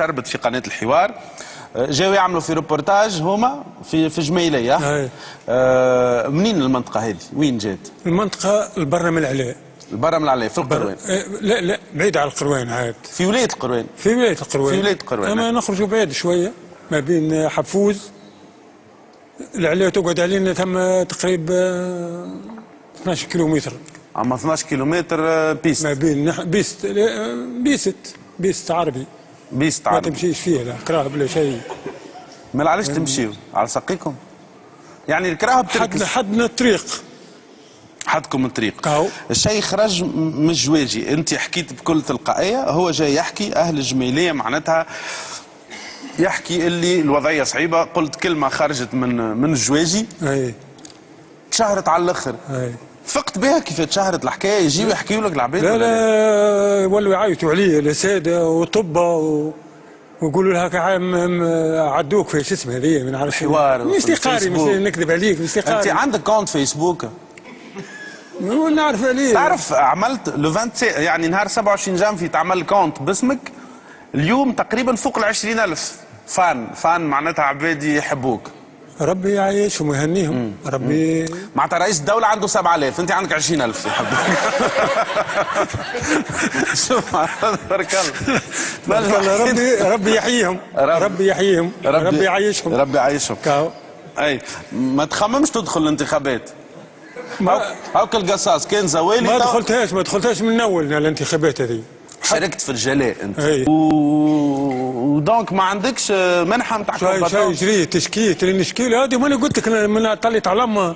سربت في قناه الحوار، جاوا يعملوا في روبورتاج هما في جميليه. منين المنطقه هذه؟ وين جات؟ المنطقه البرة من العلاء. البرة من العلاء في القروان؟ لا بعيد على القروان عاد. في ولايه القروان؟ في ولايه القروان. في ولايه القروان. اما نخرجوا بعيد شويه ما بين حفوز العلاء، تقعد علينا ثم تقريبا 12 كيلومتر. اما 12 كيلومتر بيست؟ ما بين بيست عربي. بيست عربي ما تمشيش فيه لا كراهه بلا شيء. ما علاش تمشيوا؟ على ساقيكم؟ يعني الكراهه بتركز حدنا الطريق. حدكم الطريق. كاو الشيء خرج من الجواجي، انت حكيت بكل تلقائيه، هو جاي يحكي اهل الجميليه معناتها يحكي اللي الوضعيه صعيبه، قلت كلمه خرجت من الجواجي اي تشهرت على الاخر. اي فقت بها كيف تشهرت الحكايه، يجيو يحكيوا لك العباد؟ لا يولوا يعيطوا عليه الساده وطبه ويقولوا لها عدوك في شو اسمه هذه ما نعرفش. حوار مش قاري، مش نكذب عليك، مش قاري. انت عندك كونت فيسبوك؟ نعرف عليه. تعرف عملت لو 27 يعني نهار 27 جانفي تعمل كونت باسمك، اليوم تقريبا فوق 20,000 فان معناتها عباد يحبوك. ربي يعيشهم ويهنيهم. ربي معناتها رئيس الدولة عنده 7000، انت عندك 20,000 يحبوك. شوف بارك الله. ربي يحييهم. ربي يحييهم. ربي يعيشهم. ربي يعيشهم. كاو. اي ما تخممش تدخل الانتخابات؟ هاك القصاص كان زوالي ما دخلتهاش من اول الانتخابات هذه. شاركت في الجلاء انت. اي ودونك ما عندكش منحه نتاع شاي جري تشكيت النشكيل هذه. ما انا قلت لك من طليت على ما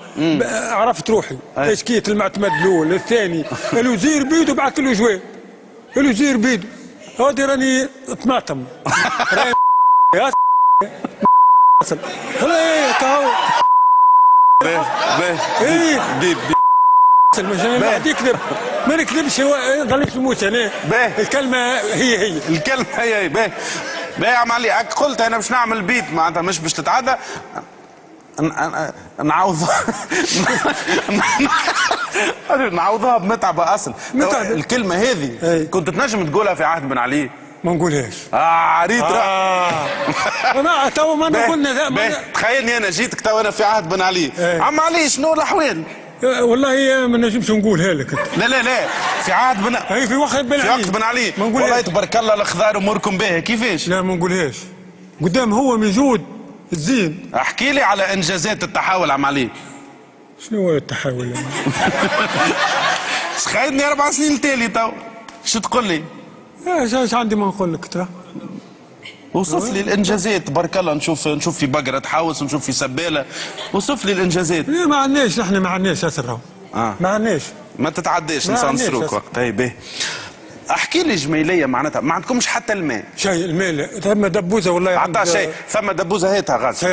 عرفت روحي. تشكيت المعتمد الاول الثاني الوزير بيدو بعثت له جواب. الوزير بيدو هذه راني طماطم. يا هلا كاو. بيه ما يكذب، ما نكذبش، ضلك في موسى انا. الكلمه هي الكلمه هي باهي يا عم علي. قلت انا باش نعمل بيت معناتها مش باش تتعدى نعوضها بمتعبه اصل. الكلمه هذه كنت تنجم تقولها في عهد بن علي؟ ما نقولهاش. عريت انا تو ما قلنا. تخيلني انا جيتك تو انا في عهد بن علي. عم علي شنو الاحوال؟ والله ما نجمش نقولها لك. لا في عهد بن علي. في وقت بن علي. في وقت بن علي والله تبارك الله الخضار اموركم باهيه. كيفاش؟ لا ما نقولهاش قدام هو موجود الزين. احكي لي على انجازات التحول عم علي. شنو هو التحول؟ خايدني 4 سنين تالي تو شو تقول لي؟ ايش عندي ما نقول لك ترى. وصف لي الانجازات تبارك الله. نشوف في بقره تحوس، نشوف في سباله. وصف لي الانجازات. لا ما عندناش، نحن ما عندناش اسر. ما عندناش. ما تتعداش نصنصروك وقت. هي باهي. احكي لي جميليه معناتها ما عندكمش حتى الماء؟ شيء الماء ثم دبوزه والله. عطا شيء ثم دبوزه هاتها غاز.